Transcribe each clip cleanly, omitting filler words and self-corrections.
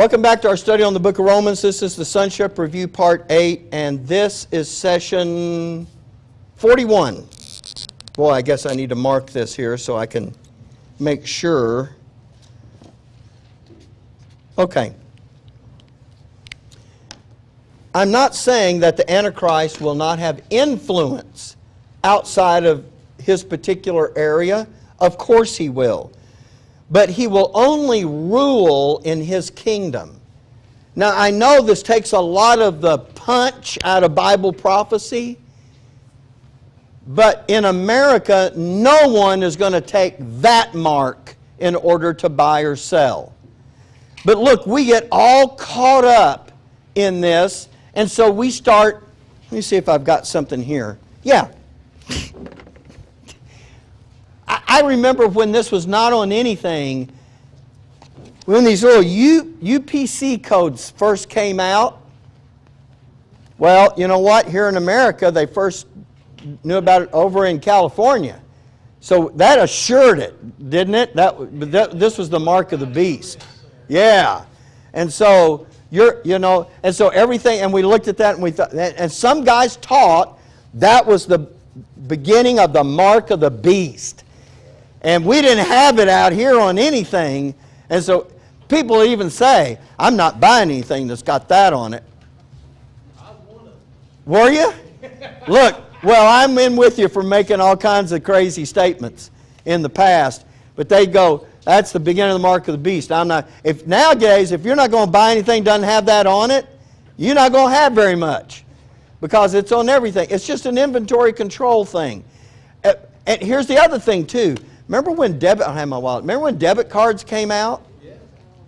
Welcome back to our study on the book of Romans. This is the Sonship Review Part 8, and this is session 41. Boy, I guess I need to mark this here so I can make sure. Okay. I'm not saying that the Antichrist will not have influence outside of his particular area. Of course he will. But he will only rule in his kingdom. Now, I know this takes a lot of the punch out of Bible prophecy, but in America, no one is going to take that mark in order to buy or sell. But look, we get all caught up in this, and so we start, let me see if I've got something here. Yeah. I remember when this was not on anything, when these little UPC codes first came out. Well, you know what? Here in America, they first knew about it over in California. So that assured it, didn't it? This was the mark of the beast. Yeah. And so, and so everything, and we looked at that and we thought, and some guys taught that was the beginning of the mark of the beast. And we didn't have it out here on anything. And so people even say, I'm not buying anything that's got that on it. I was one of them. Were you? Look, well, I'm in with you for making all kinds of crazy statements in the past. But they go, that's the beginning of the mark of the beast. I'm not. If nowadays, if you're not going to buy anything that doesn't have that on it, you're not going to have very much. Because it's on everything. It's just an inventory control thing. And here's the other thing, too. Remember when debit cards came out? Yeah.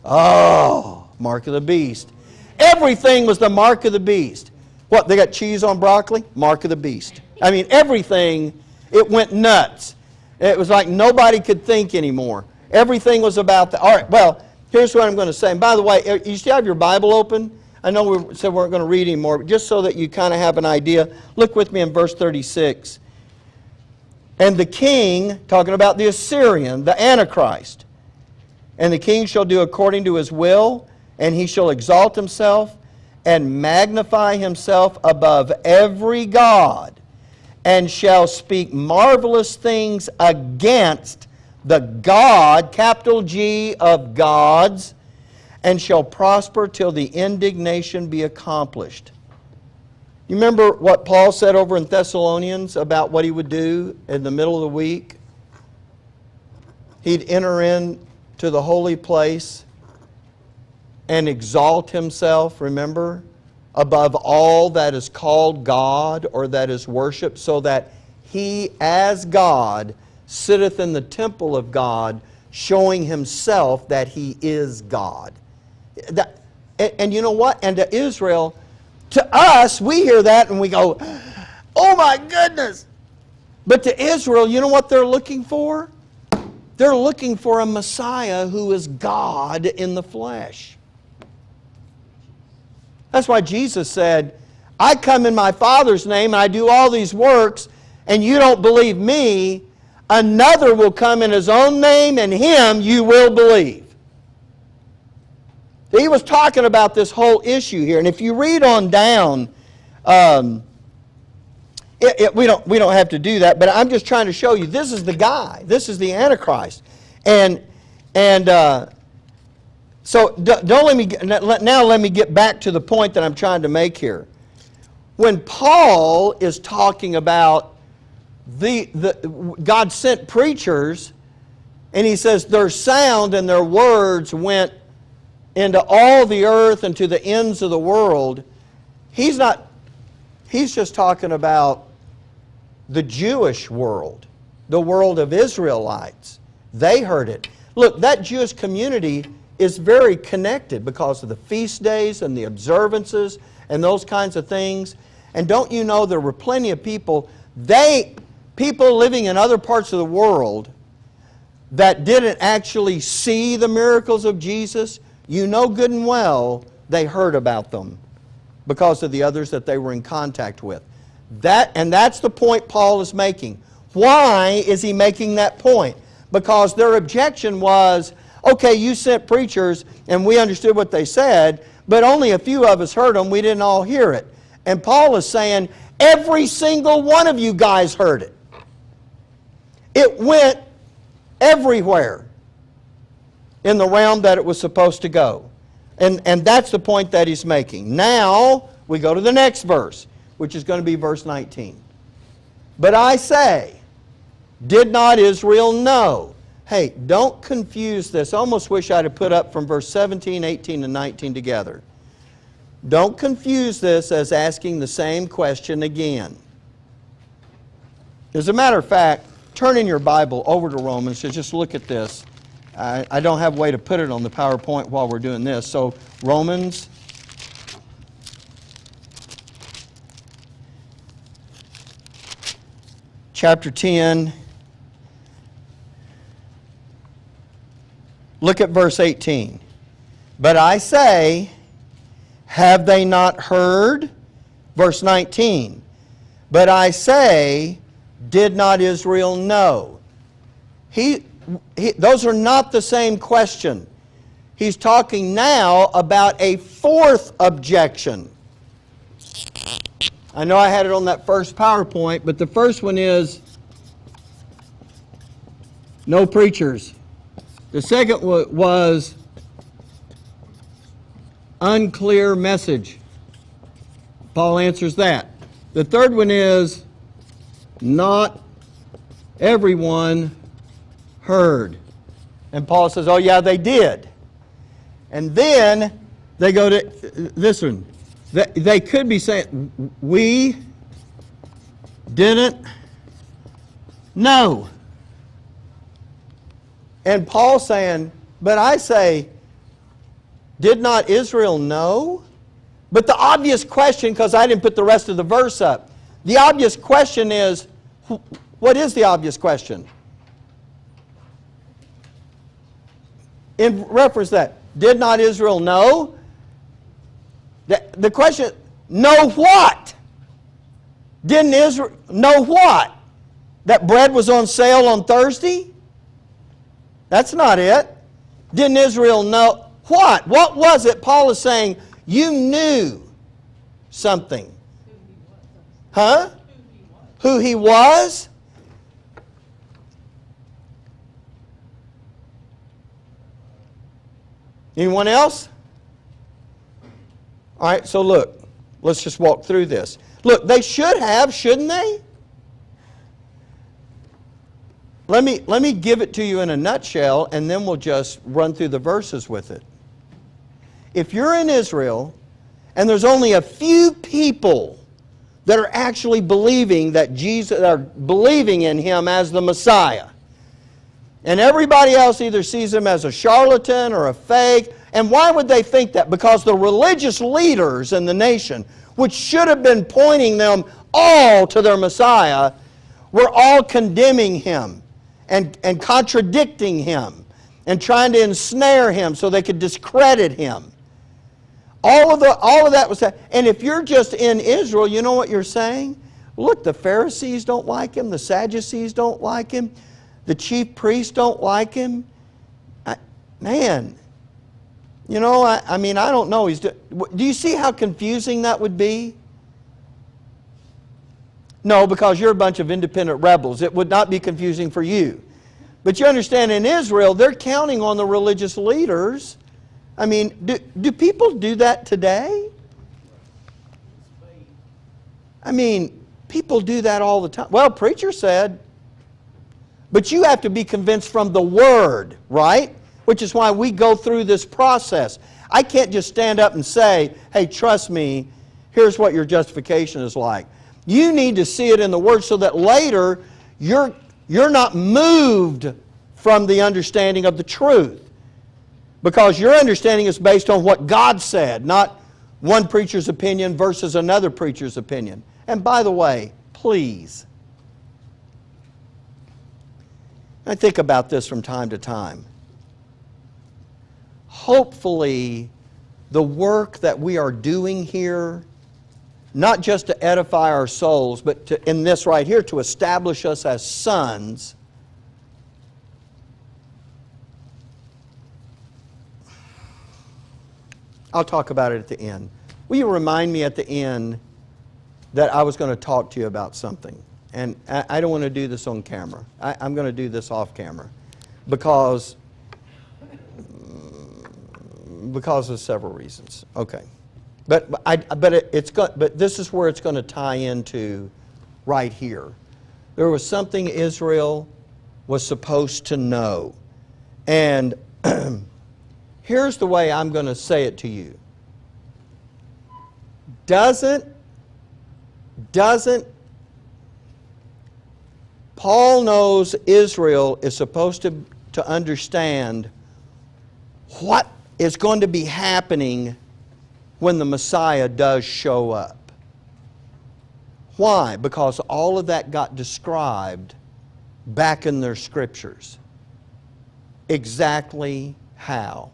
Oh, mark of the beast. Everything was the mark of the beast. What, they got cheese on broccoli? Mark of the beast. I mean, everything, it went nuts. It was like nobody could think anymore. Everything was about that. All right, well, here's what I'm going to say. And by the way, you still have your Bible open? I know we said we weren't going to read anymore, but just so that you kind of have an idea, look with me in verse 36. And the king, talking about the Assyrian, the Antichrist, and the king shall do according to his will, and he shall exalt himself and magnify himself above every god, and shall speak marvelous things against the God, capital G, of gods, and shall prosper till the indignation be accomplished. You remember what Paul said over in Thessalonians about what he would do in the middle of the week? He'd enter into the holy place and exalt himself, remember, above all that is called God or that is worshipped, so that he as God sitteth in the temple of God, showing himself that he is God. And you know what? And to Israel, to us, we hear that and we go, oh my goodness. But to Israel, you know what they're looking for? They're looking for a Messiah who is God in the flesh. That's why Jesus said, I come in my Father's name and I do all these works, and you don't believe me. Another will come in his own name, and him you will believe. He was talking about this whole issue here. And if you read on down, we don't have to do that, but I'm just trying to show you, this is the guy. This is the Antichrist. So let me get back to the point that I'm trying to make here. When Paul is talking about God sent preachers, and he says their sound and their words went into all the earth and to the ends of the world, he's just talking about the Jewish world, the world of Israelites. They heard it. Look, that Jewish community is very connected because of the feast days and the observances and those kinds of things. And don't you know there were plenty of people living in other parts of the world that didn't actually see the miracles of Jesus. You know good and well they heard about them because of the others that they were in contact with. That's the point Paul is making. Why is he making that point? Because their objection was, Okay, you sent preachers and we understood what they said, but only a few of us heard them. We didn't all hear it. And Paul is saying, every single one of you guys heard it. It went everywhere in the realm that it was supposed to go. And that's the point that he's making. Now, we go to the next verse, which is going to be verse 19. But I say, did not Israel know? Hey, don't confuse this. I almost wish I'd have put up from verse 17, 18, and 19 together. Don't confuse this as asking the same question again. As a matter of fact, turn in your Bible over to Romans to just look at this. I don't have a way to put it on the PowerPoint while we're doing this. So, Romans chapter 10. Look at verse 18. But I say, have they not heard? Verse 19. But I say, did not Israel know? Those are not the same question. He's talking now about a fourth objection. I know I had it on that first PowerPoint, but the first one is no preachers. The second was unclear message. Paul answers that. The third one is not everyone heard. And Paul says, oh yeah, they did. And then they go to this one. They could be saying, we didn't know. And Paul saying, but I say, did not Israel know? But the obvious question, because I didn't put the rest of the verse up, the obvious question is, what is the obvious question? In reference to that, did not Israel know? The question, know what? Didn't Israel know what? That bread was on sale on Thursday? That's not it. Didn't Israel know what? What was it? Paul is saying, you knew something. Huh? Who he was? Anyone else? All right, so look, let's just walk through this. Look, they should have, shouldn't they? Let me give it to you in a nutshell, and then we'll just run through the verses with it. If you're in Israel, and there's only a few people that are actually believing that Jesus, are believing in Him as the Messiah, and everybody else either sees Him as a charlatan or a fake. And why would they think that? Because the religious leaders in the nation, which should have been pointing them all to their Messiah, were all condemning Him and contradicting Him and trying to ensnare Him so they could discredit Him. All of that was that. And if you're just in Israel, you know what you're saying? Look, the Pharisees don't like Him. The Sadducees don't like Him. The chief priests don't like Him. Man, you know, I mean, I don't know. Do you see how confusing that would be? No, because you're a bunch of independent rebels. It would not be confusing for you. But you understand, in Israel, they're counting on the religious leaders. I mean, do people do that today? I mean, people do that all the time. Well, preacher said. But you have to be convinced from the Word, right? Which is why we go through this process. I can't just stand up and say, hey, trust me, here's what your justification is like. You need to see it in the Word so that later you're not moved from the understanding of the truth. Because your understanding is based on what God said, not one preacher's opinion versus another preacher's opinion. And by the way, please, I think about this from time to time. Hopefully, the work that we are doing here, not just to edify our souls, but to, in this right here, to establish us as sons, I'll talk about it at the end. Will you remind me at the end that I was going to talk to you about something? And I don't want to do this on camera. I'm going to do this off camera because of several reasons. Okay. But this is where it's going to tie into right here. There was something Israel was supposed to know. And here's the way I'm going to say it to you. Doesn't Paul knows Israel is supposed to understand what is going to be happening when the Messiah does show up. Why? Because all of that got described back in their scriptures. Exactly how.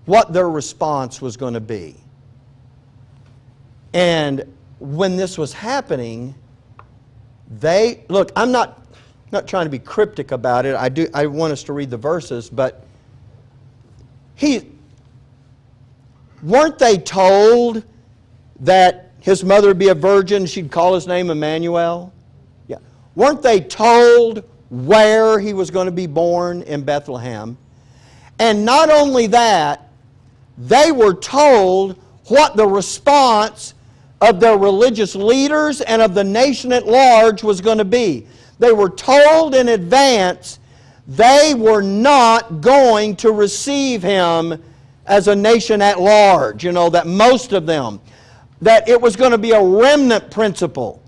What their response was going to be. And when this was happening, look, I'm not trying to be cryptic about it. I want us to read the verses, but weren't they told that his mother would be a virgin, she'd call his name Emmanuel? Yeah. Weren't they told where he was going to be born in Bethlehem? And not only that, they were told what the response of their religious leaders and of the nation at large was going to be. They were told in advance they were not going to receive him as a nation at large. You know, that most of them, that it was going to be a remnant principle,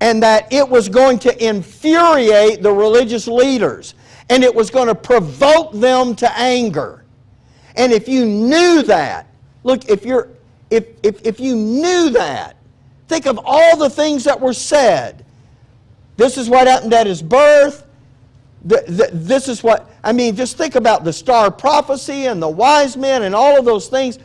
and that it was going to infuriate the religious leaders, and it was going to provoke them to anger. And if you knew that, look, if you knew that, think of all the things that were said. This is what happened at his birth. This is what, just think about the star prophecy and the wise men and all of those things.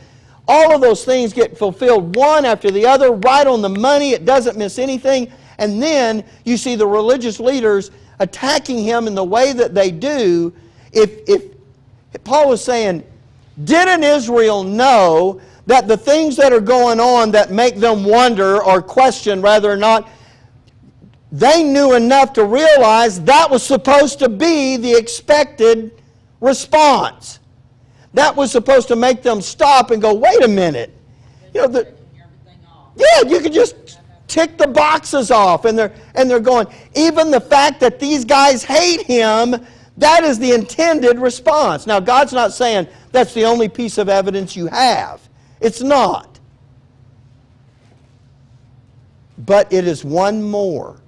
All of those things get fulfilled one after the other, right on the money. It doesn't miss anything. And then you see the religious leaders attacking him in the way that they do. If Paul was saying, didn't Israel know that the things that are going on that make them wonder or question whether or not, they knew enough to realize that was supposed to be the expected response. That was supposed to make them stop and go, wait a minute. You know, you could just tick the boxes off, and they're going, even the fact that these guys hate him, that is the intended response. Now, God's not saying that's the only piece of evidence you have. It's not. But it is one more.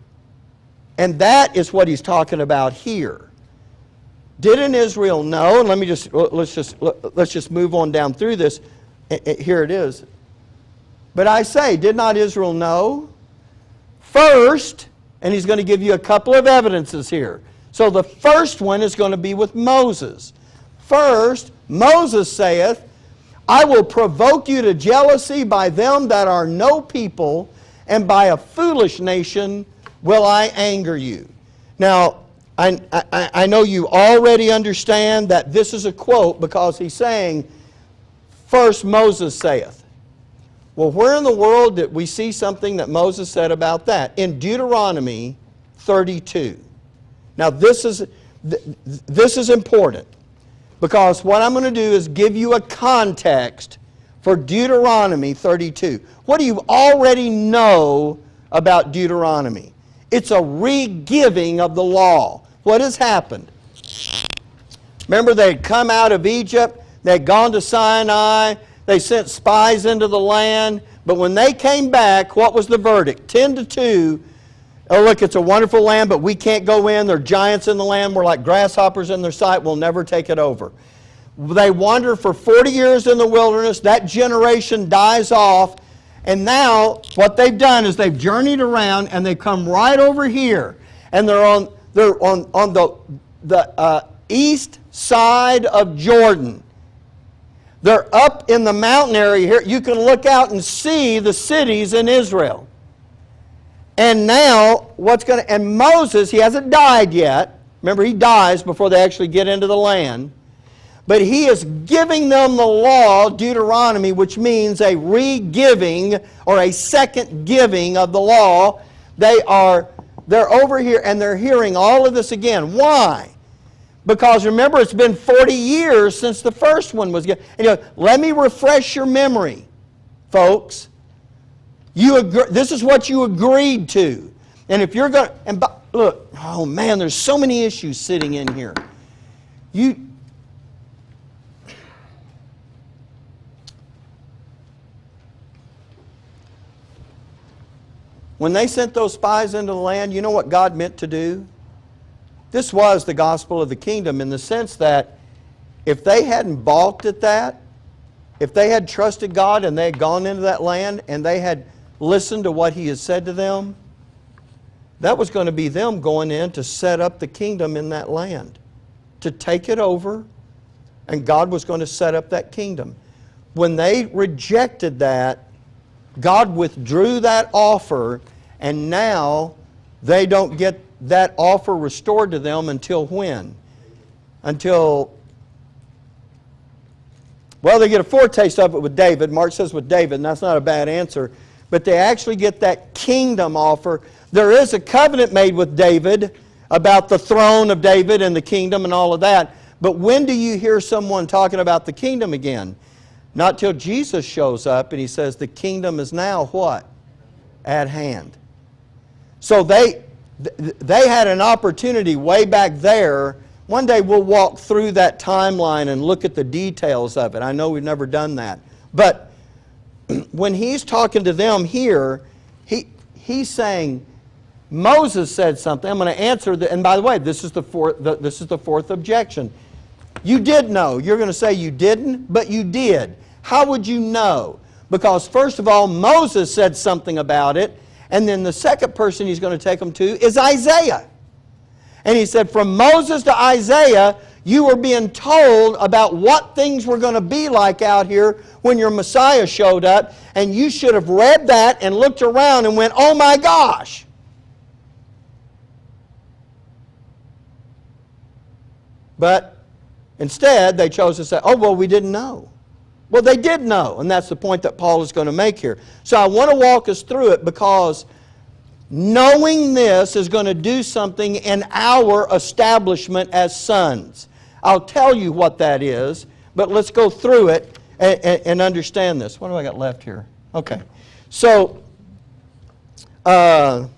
And that is what he's talking about here. Didn't Israel know? And let's just move on down through this. Here it is. But I say, did not Israel know? First, and he's going to give you a couple of evidences here. So the first one is going to be with Moses. First, Moses saith, I will provoke you to jealousy by them that are no people, and by a foolish nation will I anger you. Now, I know you already understand that this is a quote because he's saying, first Moses saith. Well, where in the world did we see something that Moses said about that? In Deuteronomy 32. Now, this is important because what I'm going to do is give you a context for Deuteronomy 32. What do you already know about Deuteronomy? It's a re-giving of the law. What has happened? Remember, they had come out of Egypt, they had gone to Sinai, they sent spies into the land, but when they came back, what was the verdict? 10-2. Oh, look, it's a wonderful land, but we can't go in. There are giants in the land. We're like grasshoppers in their sight. We'll never take it over. They wander for 40 years in the wilderness. That generation dies off. And now what they've done is they've journeyed around and they come right over here. And they're on the east side of Jordan. They're up in the mountain area here. You can look out and see the cities in Israel. And now, and Moses, he hasn't died yet. Remember, he dies before they actually get into the land. But He is giving them the law, Deuteronomy, which means a re-giving or a second giving of the law. They're over here and they're hearing all of this again. Why? Because remember, it's been 40 years since the first one was given. And let me refresh your memory, folks. This is what you agreed to. And if you're going to, look, oh man, there's so many issues sitting in here. When they sent those spies into the land, you know what God meant to do? This was the gospel of the kingdom in the sense that if they hadn't balked at that, if they had trusted God and they had gone into that land and they had listened to what He had said to them, that was going to be them going in to set up the kingdom in that land, to take it over, and God was going to set up that kingdom. When they rejected that, God withdrew that offer, and now they don't get that offer restored to them until when? Until, well, they get a foretaste of it with David. Mark says with David, and that's not a bad answer. But they actually get that kingdom offer. There is a covenant made with David about the throne of David and the kingdom and all of that. But when do you hear someone talking about the kingdom again? Not till Jesus shows up and He says the kingdom is now what? At hand. So they had an opportunity way back there. One day we'll walk through that timeline and look at the details of it. I know we've never done that. But when He's talking to them here, he's saying, Moses said something. I'm going to answer and by the way, this is the fourth objection. You did know. You're going to say you didn't, but you did. How would you know? Because first of all, Moses said something about it, and then the second person He's going to take them to is Isaiah. And He said, from Moses to Isaiah, you were being told about what things were going to be like out here when your Messiah showed up, and you should have read that and looked around and went, oh my gosh. But instead, they chose to say, oh, well, we didn't know. Well, they did know, and that's the point that Paul is going to make here. So I want to walk us through it because knowing this is going to do something in our establishment as sons. I'll tell you what that is, but let's go through it and understand this. What do I got left here? Okay. So, I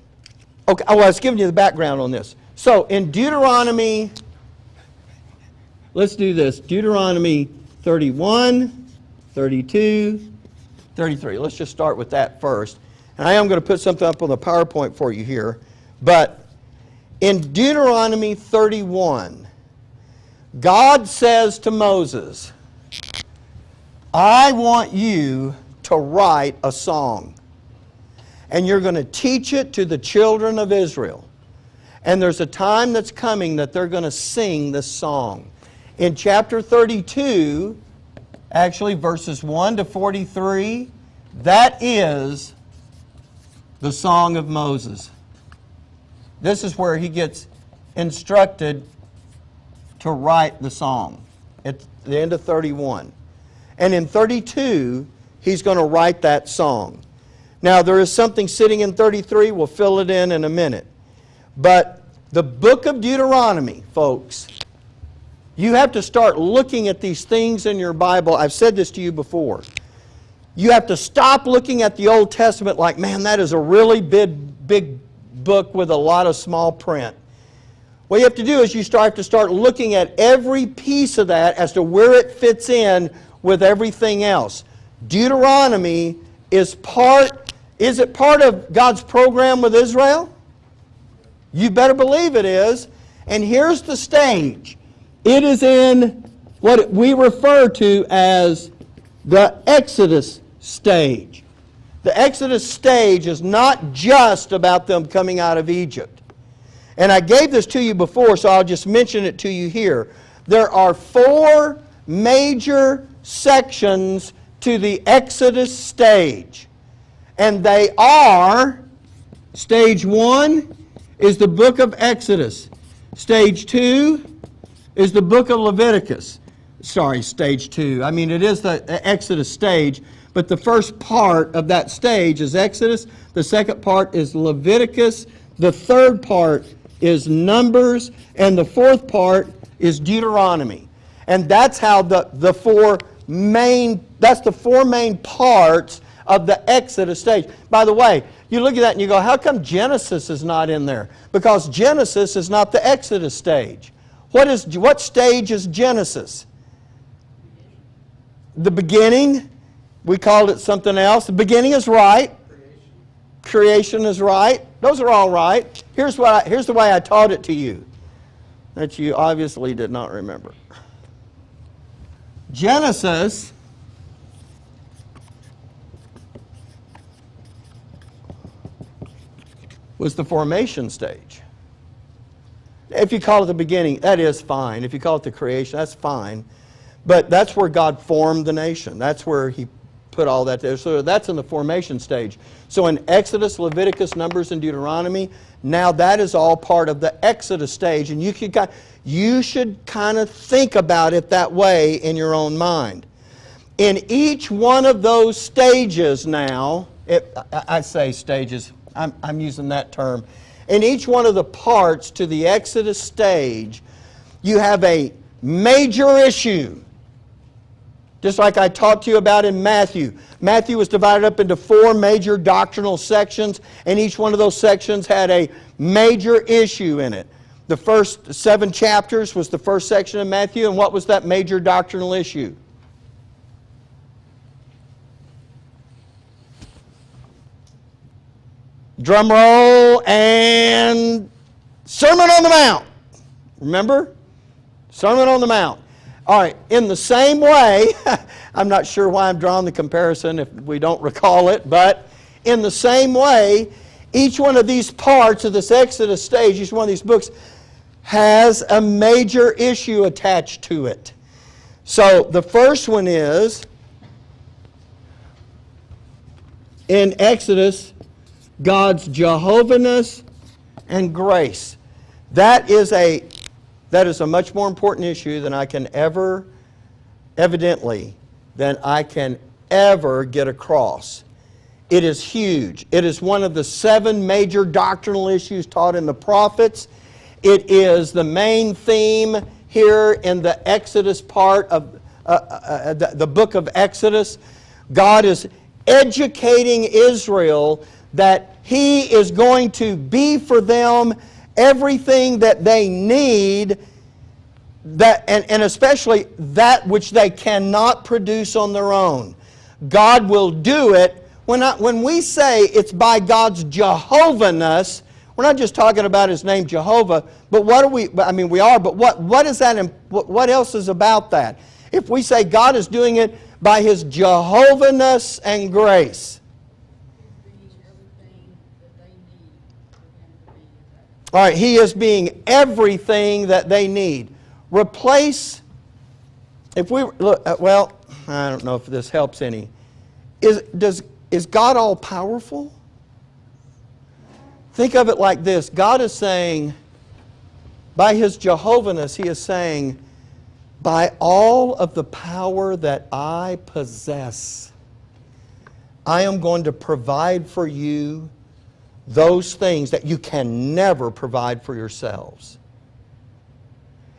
was giving you the background on this. So, in Deuteronomy, let's do this. Deuteronomy 31, 32, 33. Let's just start with that first. And I am going to put something up on the PowerPoint for you here. But in Deuteronomy 31, God says to Moses, I want you to write a song. And you're going to teach it to the children of Israel. And there's a time that's coming that they're going to sing this song. In chapter 32, actually verses 1 to 43, that is the Song of Moses. This is where he gets instructed to write the song at the end of 31. And in 32, he's going to write that song. Now, there is something sitting in 33. We'll fill it in a minute. But the book of Deuteronomy, folks, you have to start looking at these things in your Bible. I've said this to you before. You have to stop looking at the Old Testament like, man, that is a really big book with a lot of small print. What you have to do is you have to start looking at every piece of that as to where it fits in with everything else. Deuteronomy is it part of God's program with Israel? You better believe it is. And here's the stage. It is in what we refer to as the Exodus stage. The Exodus stage is not just about them coming out of Egypt. And I gave this to you before, so I'll just mention it to you here. There are 4 major sections to the Exodus stage. And they are, stage 1 is the book of Exodus. Stage 2 is the book of Leviticus. sorry, stage 2. I mean, it is the Exodus stage, but the first part of that stage is Exodus. The second part is Leviticus. The third part is Numbers. And the fourth part is Deuteronomy. And that's how the four main parts of the Exodus stage. By the way, you look at that and you go, how come Genesis is not in there? Because Genesis is not the Exodus stage. What stage is Genesis? The beginning. We called it something else. The beginning is right. Creation is right. Those are all right. Here's the way I taught it to you, that you obviously did not remember. Genesis was the formation stage. If you call it the beginning, that is fine. If you call it the creation, that's fine. But that's where God formed the nation. That's where He put all that there. So that's in the formation stage. So in Exodus, Leviticus, Numbers, and Deuteronomy, now that is all part of the Exodus stage. And you should kind of think about it that way in your own mind. In each one of those stages now, I say stages, I'm using that term. In each one of the parts to the Exodus stage, you have a major issue. Just like I talked to you about in Matthew. Matthew was divided up into 4 major doctrinal sections, and each one of those sections had a major issue in it. The first 7 chapters was the first section of Matthew, and what was that major doctrinal issue? Drum roll, and Sermon on the Mount. Remember? Sermon on the Mount. All right, in the same way, I'm not sure why I'm drawing the comparison if we don't recall it, but in the same way, each one of these parts of this Exodus stage, each one of these books, has a major issue attached to it. So the first one is, in Exodus, God's Jehovah-ness and grace. That is a much more important issue than I can ever get across. It is huge. It is one of the 7 major doctrinal issues taught in the prophets. It is the main theme here in the Exodus part of the book of Exodus. God is educating Israel that He is going to be for them everything that they need, and especially that which they cannot produce on their own. God will do it. When we say it's by God's Jehovah-ness, we're not just talking about His name Jehovah, but we are, but what is that, what else is about that? If we say God is doing it by His Jehovah-ness and grace. All right, He is being everything that they need. Replace, if we look, well, I don't know if this helps any. Is God all powerful? Think of it like this. God is saying, by His Jehovah-ness, He is saying, by all of the power that I possess, I am going to provide for you those things that you can never provide for yourselves.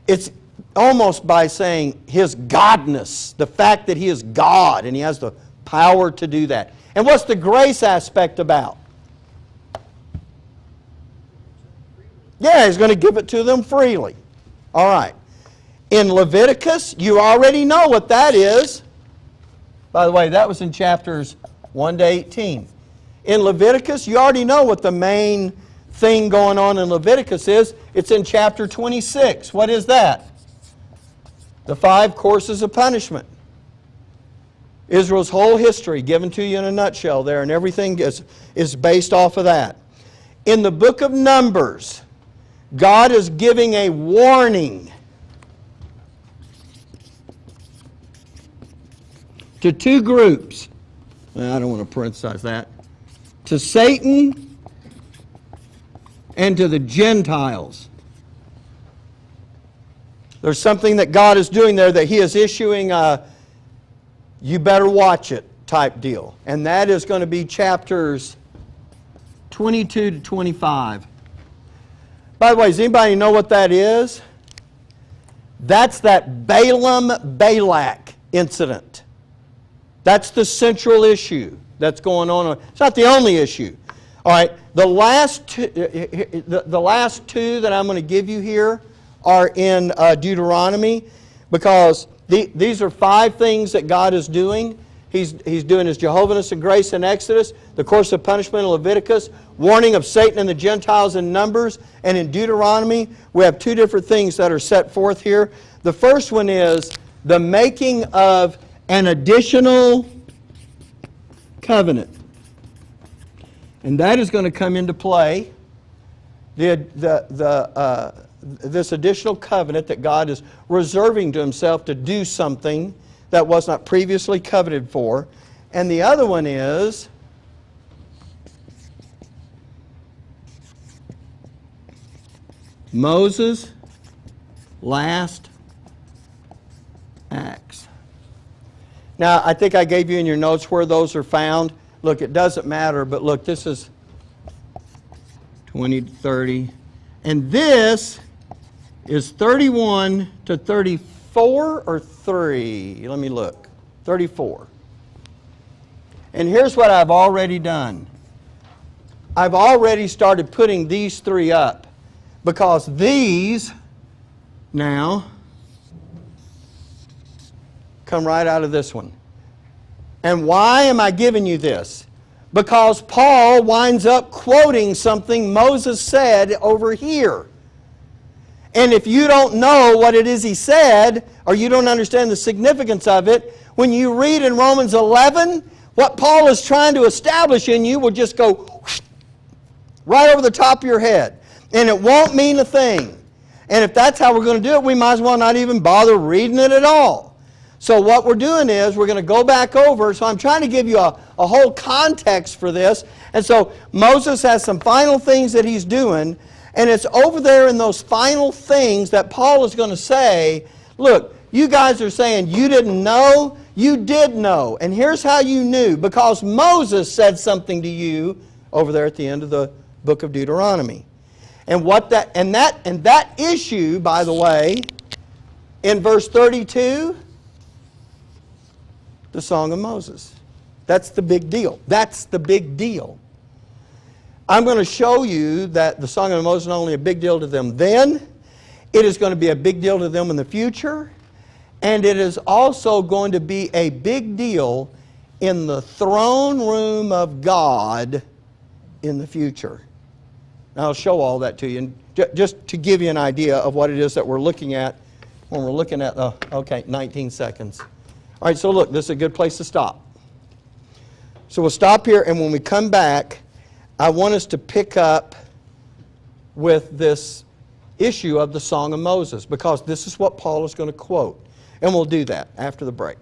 It's almost by saying His godness, the fact that He is God and He has the power to do that. And what's the grace aspect about? Yeah, He's going to give it to them freely. All right. In Leviticus, you already know what that is. By the way, that was in chapters 1 to 18. In Leviticus, you already know what the main thing going on in Leviticus is. It's in chapter 26. What is that? The 5 courses of punishment. Israel's whole history given to you in a nutshell there, and everything is based off of that. In the book of Numbers, God is giving a warning to 2 groups. I don't want to parenthesize that. To Satan and to the Gentiles. There's something that God is doing there that He is issuing a you better watch it type deal. And that is going to be chapters 22 to 25. By the way, does anybody know what that is? That's that Balaam-Balak incident. That's the central issue that's going on. It's not the only issue. All right, the last two that I'm going to give you here are in Deuteronomy, because these are 5 things that God is doing. He's doing His Jehovah's and grace in Exodus, the course of punishment in Leviticus, warning of Satan and the Gentiles in Numbers, and in Deuteronomy we have 2 different things that are set forth here. The first one is the making of an additional covenant. And that is going to come into play. This additional covenant that God is reserving to Himself to do something that was not previously coveted for. And the other one is Moses' last acts. Now, I think I gave you in your notes where those are found. Look, it doesn't matter, but look, this is 20 to 30. And this is 31 to 34 or 3? Let me look. 34. And here's what I've already done. I've already started putting these 3 up, because these now come right out of this one. And why am I giving you this? Because Paul winds up quoting something Moses said over here. And if you don't know what it is he said, or you don't understand the significance of it, when you read in Romans 11, what Paul is trying to establish in you will just go whoosh, right over the top of your head. And it won't mean a thing. And if that's how we're going to do it, we might as well not even bother reading it at all. So what we're doing is we're going to go back over. So I'm trying to give you a whole context for this. And so Moses has some final things that he's doing. And it's over there in those final things that Paul is going to say, look, you guys are saying you didn't know. You did know. And here's how you knew. Because Moses said something to you over there at the end of the book of Deuteronomy. And that issue, by the way, in verse 32, the Song of Moses. That's the big deal. That's the big deal. I'm going to show you that the Song of Moses is not only a big deal to them then, it is going to be a big deal to them in the future, and it is also going to be a big deal in the throne room of God in the future. Now, I'll show all that to you, and just to give you an idea of what it is that we're looking at when we're looking at, 19 seconds. All right, so look, this is a good place to stop. So we'll stop here, and when we come back, I want us to pick up with this issue of the Song of Moses, because this is what Paul is going to quote. And we'll do that after the break.